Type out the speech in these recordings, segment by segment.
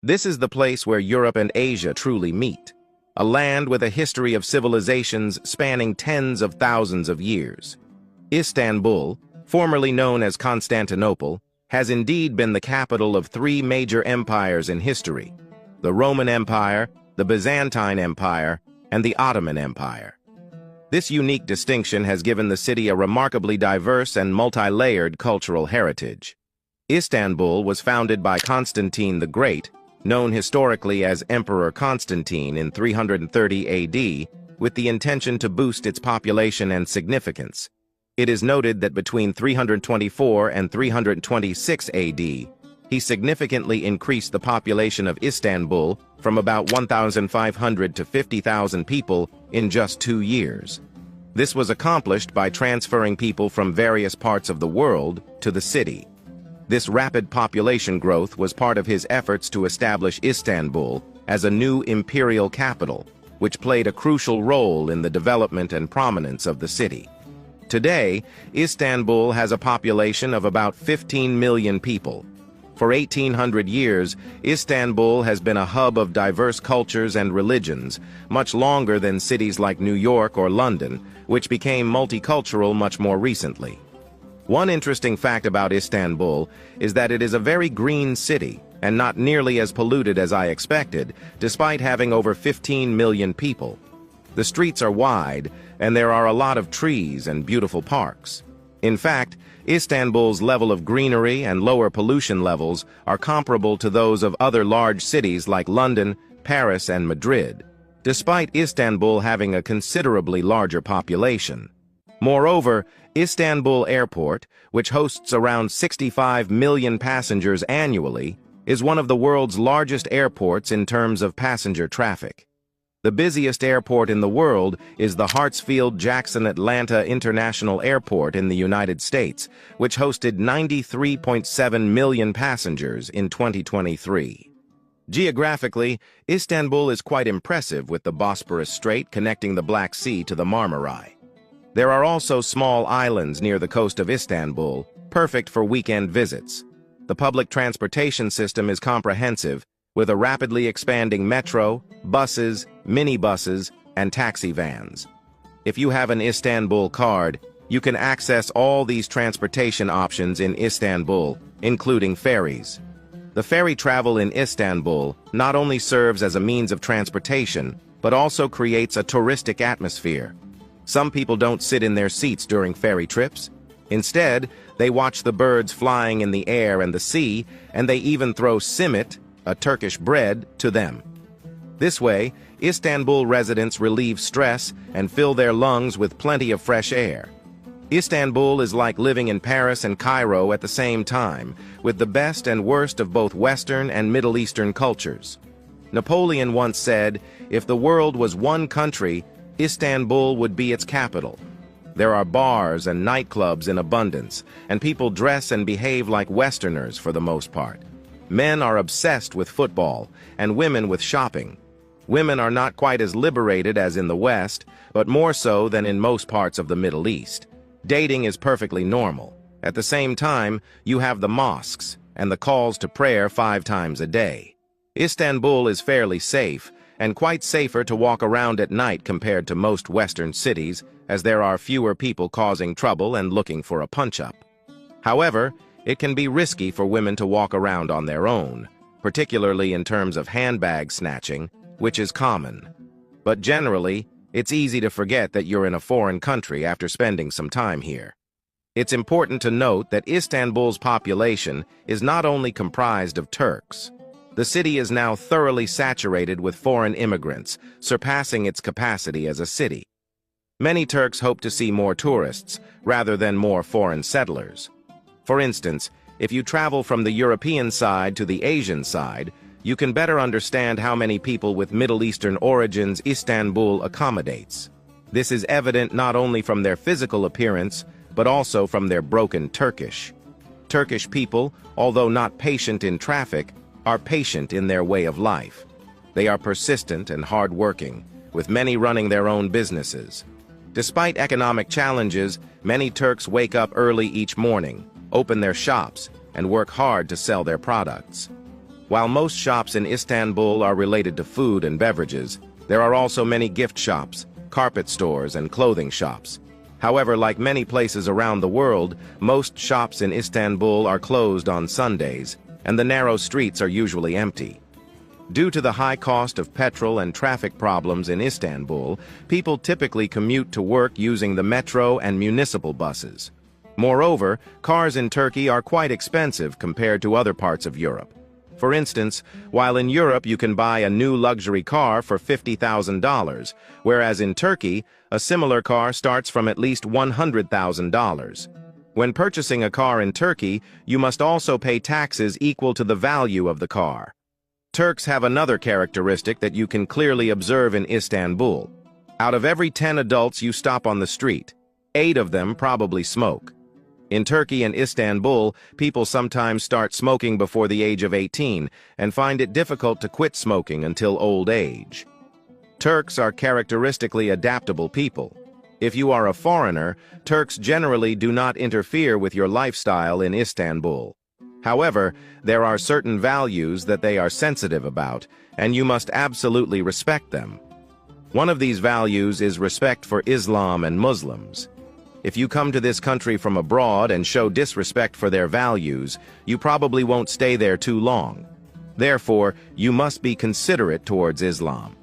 This is the place where Europe and Asia truly meet, a land with a history of civilizations spanning tens of thousands of years. Istanbul, formerly known as Constantinople, has indeed been the capital of three major empires in history: the Roman Empire, the Byzantine Empire, and the Ottoman Empire. This unique distinction has given the city a remarkably diverse and multi-layered cultural heritage. Istanbul was founded by Constantine the Great, known historically as Emperor Constantine, in 330 AD, with the intention to boost its population and significance. It is noted that between 324 and 326 AD, he significantly increased the population of Istanbul from about 1,500 to 50,000 people in just 2 years. This was accomplished by transferring people from various parts of the world to the city. This rapid population growth was part of his efforts to establish Istanbul as a new imperial capital, which played a crucial role in the development and prominence of the city. Today, Istanbul has a population of about 15 million people. For 1,800 years, Istanbul has been a hub of diverse cultures and religions, much longer than cities like New York or London, which became multicultural much more recently. One interesting fact about Istanbul is that it is a very green city and not nearly as polluted as I expected, despite having over 15 million people. The streets are wide, and there are a lot of trees and beautiful parks. In fact, Istanbul's level of greenery and lower pollution levels are comparable to those of other large cities like London, Paris, and Madrid, despite Istanbul having a considerably larger population. Moreover, Istanbul Airport, which hosts around 65 million passengers annually, is one of the world's largest airports in terms of passenger traffic. The busiest airport in the world is the Hartsfield-Jackson Atlanta International Airport in the United States, which hosted 93.7 million passengers in 2023. Geographically, Istanbul is quite impressive, with the Bosporus Strait connecting the Black Sea to the Marmaray. There are also small islands near the coast of Istanbul, perfect for weekend visits. The public transportation system is comprehensive, with a rapidly expanding metro, buses, minibuses, and taxi vans. If you have an Istanbul card, you can access all these transportation options in Istanbul, including ferries. The ferry travel in Istanbul not only serves as a means of transportation, but also creates a touristic atmosphere. Some people don't sit in their seats during ferry trips. Instead, they watch the birds flying in the air and the sea, and they even throw simit, a Turkish bread, to them. This way, Istanbul residents relieve stress and fill their lungs with plenty of fresh air. Istanbul is like living in Paris and Cairo at the same time, with the best and worst of both Western and Middle Eastern cultures. Napoleon once said, "If the world was one country, Istanbul would be its capital." There are bars and nightclubs in abundance, and people dress and behave like Westerners for the most part. Men are obsessed with football, and women with shopping. Women are not quite as liberated as in the West, but more so than in most parts of the Middle East. Dating is perfectly normal. At the same time, you have the mosques and the calls to prayer 5 times a day. Istanbul is fairly safe, and quite safer to walk around at night compared to most Western cities, as there are fewer people causing trouble and looking for a punch-up. However, it can be risky for women to walk around on their own, particularly in terms of handbag snatching, which is common. But generally, it's easy to forget that you're in a foreign country after spending some time here. It's important to note that Istanbul's population is not only comprised of Turks. The city is now thoroughly saturated with foreign immigrants, surpassing its capacity as a city. Many Turks hope to see more tourists, rather than more foreign settlers. For instance, if you travel from the European side to the Asian side, you can better understand how many people with Middle Eastern origins Istanbul accommodates. This is evident not only from their physical appearance, but also from their broken Turkish. Turkish people, although not patient in traffic, are patient in their way of life. They are persistent and hard-working, with many running their own businesses. Despite economic challenges, many Turks wake up early each morning, open their shops, and work hard to sell their products. While most shops in Istanbul are related to food and beverages, there are also many gift shops, carpet stores, and clothing shops. However, like many places around the world, most shops in Istanbul are closed on Sundays, and the narrow streets are usually empty. Due to the high cost of petrol and traffic problems in Istanbul, people typically commute to work using the metro and municipal buses. Moreover, cars in Turkey are quite expensive compared to other parts of Europe. For instance, while in Europe you can buy a new luxury car for $50,000, whereas in Turkey, a similar car starts from at least $100,000. When purchasing a car in Turkey, you must also pay taxes equal to the value of the car. Turks have another characteristic that you can clearly observe in Istanbul. Out of every 10 adults you stop on the street, 8 of them probably smoke. In Turkey and Istanbul, people sometimes start smoking before the age of 18 and find it difficult to quit smoking until old age. Turks are characteristically adaptable people. If you are a foreigner, Turks generally do not interfere with your lifestyle in Istanbul. However, there are certain values that they are sensitive about, and you must absolutely respect them. One of these values is respect for Islam and Muslims. If you come to this country from abroad and show disrespect for their values, you probably won't stay there too long. Therefore, you must be considerate towards Islam.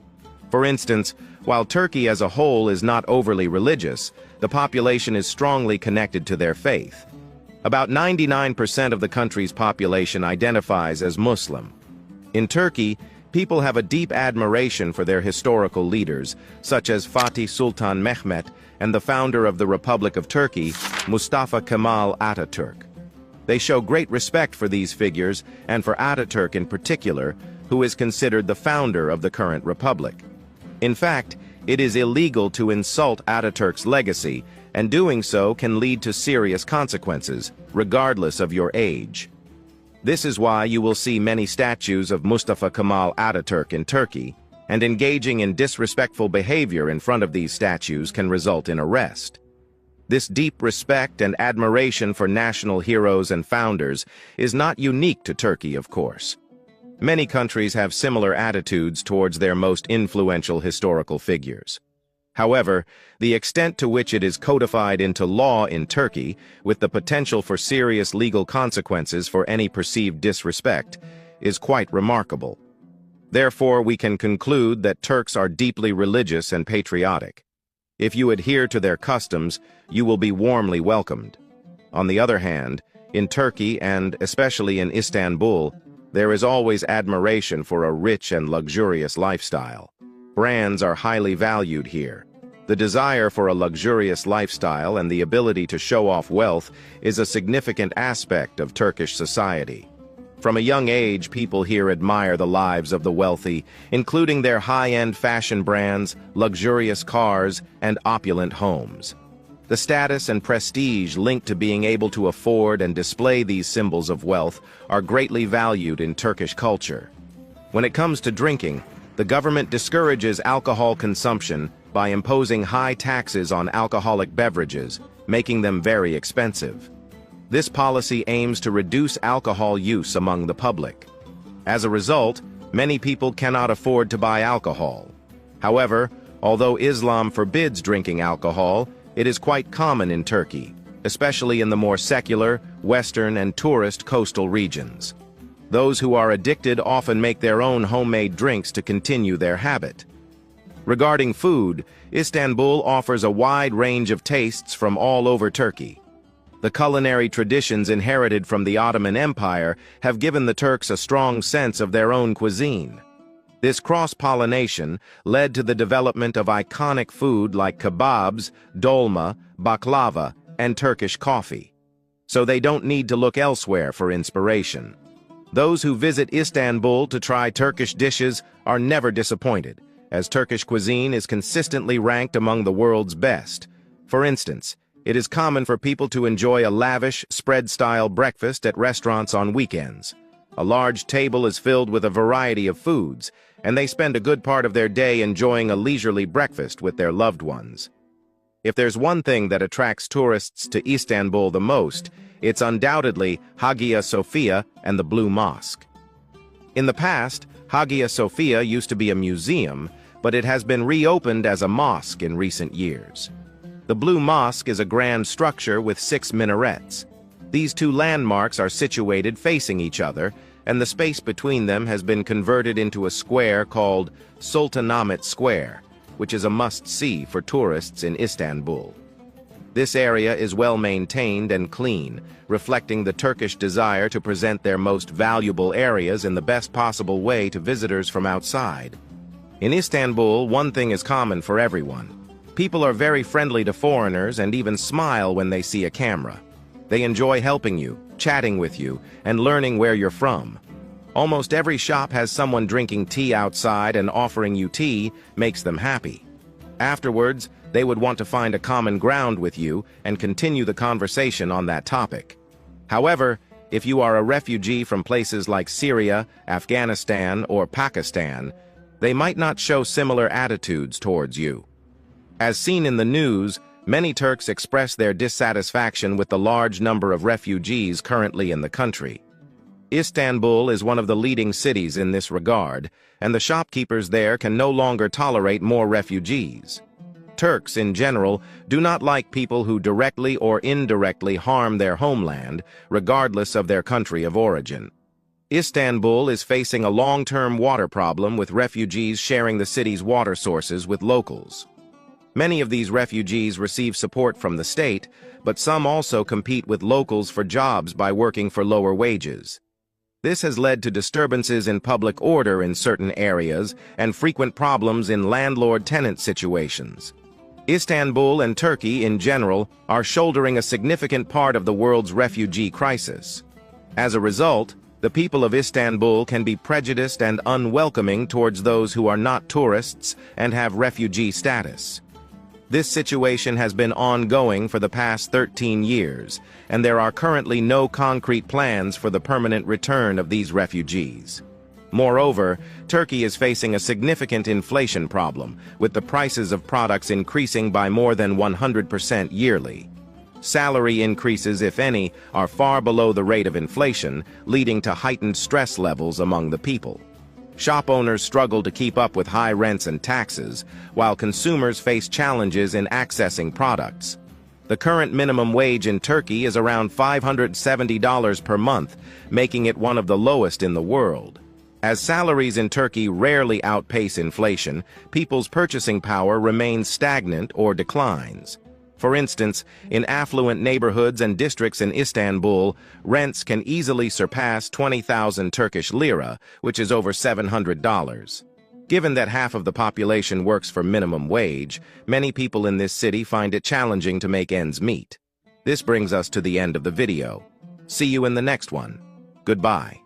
For instance, while Turkey as a whole is not overly religious, the population is strongly connected to their faith. About 99% of the country's population identifies as Muslim. In Turkey, people have a deep admiration for their historical leaders, such as Fatih Sultan Mehmet and the founder of the Republic of Turkey, Mustafa Kemal Atatürk. They show great respect for these figures and for Atatürk in particular, who is considered the founder of the current republic. In fact, it is illegal to insult Atatürk's legacy, and doing so can lead to serious consequences, regardless of your age. This is why you will see many statues of Mustafa Kemal Atatürk in Turkey, and engaging in disrespectful behavior in front of these statues can result in arrest. This deep respect and admiration for national heroes and founders is not unique to Turkey, of course. Many countries have similar attitudes towards their most influential historical figures. However, the extent to which it is codified into law in Turkey, with the potential for serious legal consequences for any perceived disrespect, is quite remarkable. Therefore, we can conclude that Turks are deeply religious and patriotic. If you adhere to their customs, you will be warmly welcomed. On the other hand, in Turkey and especially in Istanbul, there is always admiration for a rich and luxurious lifestyle. Brands are highly valued here. The desire for a luxurious lifestyle and the ability to show off wealth is a significant aspect of Turkish society. From a young age, people here admire the lives of the wealthy, including their high-end fashion brands, luxurious cars, and opulent homes. The status and prestige linked to being able to afford and display these symbols of wealth are greatly valued in Turkish culture. When it comes to drinking, the government discourages alcohol consumption by imposing high taxes on alcoholic beverages, making them very expensive. This policy aims to reduce alcohol use among the public. As a result, many people cannot afford to buy alcohol. However, although Islam forbids drinking alcohol, it is quite common in Turkey, especially in the more secular, Western, and tourist coastal regions. Those who are addicted often make their own homemade drinks to continue their habit. Regarding food, Istanbul offers a wide range of tastes from all over Turkey. The culinary traditions inherited from the Ottoman Empire have given the Turks a strong sense of their own cuisine. This cross-pollination led to the development of iconic food like kebabs, dolma, baklava, and Turkish coffee. So they don't need to look elsewhere for inspiration. Those who visit Istanbul to try Turkish dishes are never disappointed, as Turkish cuisine is consistently ranked among the world's best. For instance, it is common for people to enjoy a lavish, spread-style breakfast at restaurants on weekends. A large table is filled with a variety of foods, and they spend a good part of their day enjoying a leisurely breakfast with their loved ones. If there's one thing that attracts tourists to Istanbul the most, it's undoubtedly Hagia Sophia and the Blue Mosque. In the past, Hagia Sophia used to be a museum, but it has been reopened as a mosque in recent years. The Blue Mosque is a grand structure with 6 minarets. These two landmarks are situated facing each other, and the space between them has been converted into a square called Sultanahmet Square, which is a must-see for tourists in Istanbul. This area is well maintained and clean, reflecting the Turkish desire to present their most valuable areas in the best possible way to visitors from outside. In Istanbul, one thing is common for everyone. People are very friendly to foreigners and even smile when they see a camera. They enjoy helping you, chatting with you, and learning where you're from. Almost every shop has someone drinking tea outside, and offering you tea makes them happy. Afterwards, they would want to find a common ground with you and continue the conversation on that topic. However, if you are a refugee from places like Syria, Afghanistan, or Pakistan, they might not show similar attitudes towards you. As seen in the news, many Turks express their dissatisfaction with the large number of refugees currently in the country. Istanbul is one of the leading cities in this regard, and the shopkeepers there can no longer tolerate more refugees. Turks, in general, do not like people who directly or indirectly harm their homeland, regardless of their country of origin. Istanbul is facing a long-term water problem, with refugees sharing the city's water sources with locals. Many of these refugees receive support from the state, but some also compete with locals for jobs by working for lower wages. This has led to disturbances in public order in certain areas and frequent problems in landlord-tenant situations. Istanbul and Turkey, in general, are shouldering a significant part of the world's refugee crisis. As a result, the people of Istanbul can be prejudiced and unwelcoming towards those who are not tourists and have refugee status. This situation has been ongoing for the past 13 years, and there are currently no concrete plans for the permanent return of these refugees. Moreover, Turkey is facing a significant inflation problem, with the prices of products increasing by more than 100% yearly. Salary increases, if any, are far below the rate of inflation, leading to heightened stress levels among the people. Shop owners struggle to keep up with high rents and taxes, while consumers face challenges in accessing products. The current minimum wage in Turkey is around $570 per month, making it one of the lowest in the world. As salaries in Turkey rarely outpace inflation, people's purchasing power remains stagnant or declines. For instance, in affluent neighborhoods and districts in Istanbul, rents can easily surpass 20,000 Turkish lira, which is over $700. Given that half of the population works for minimum wage, many people in this city find it challenging to make ends meet. This brings us to the end of the video. See you in the next one. Goodbye.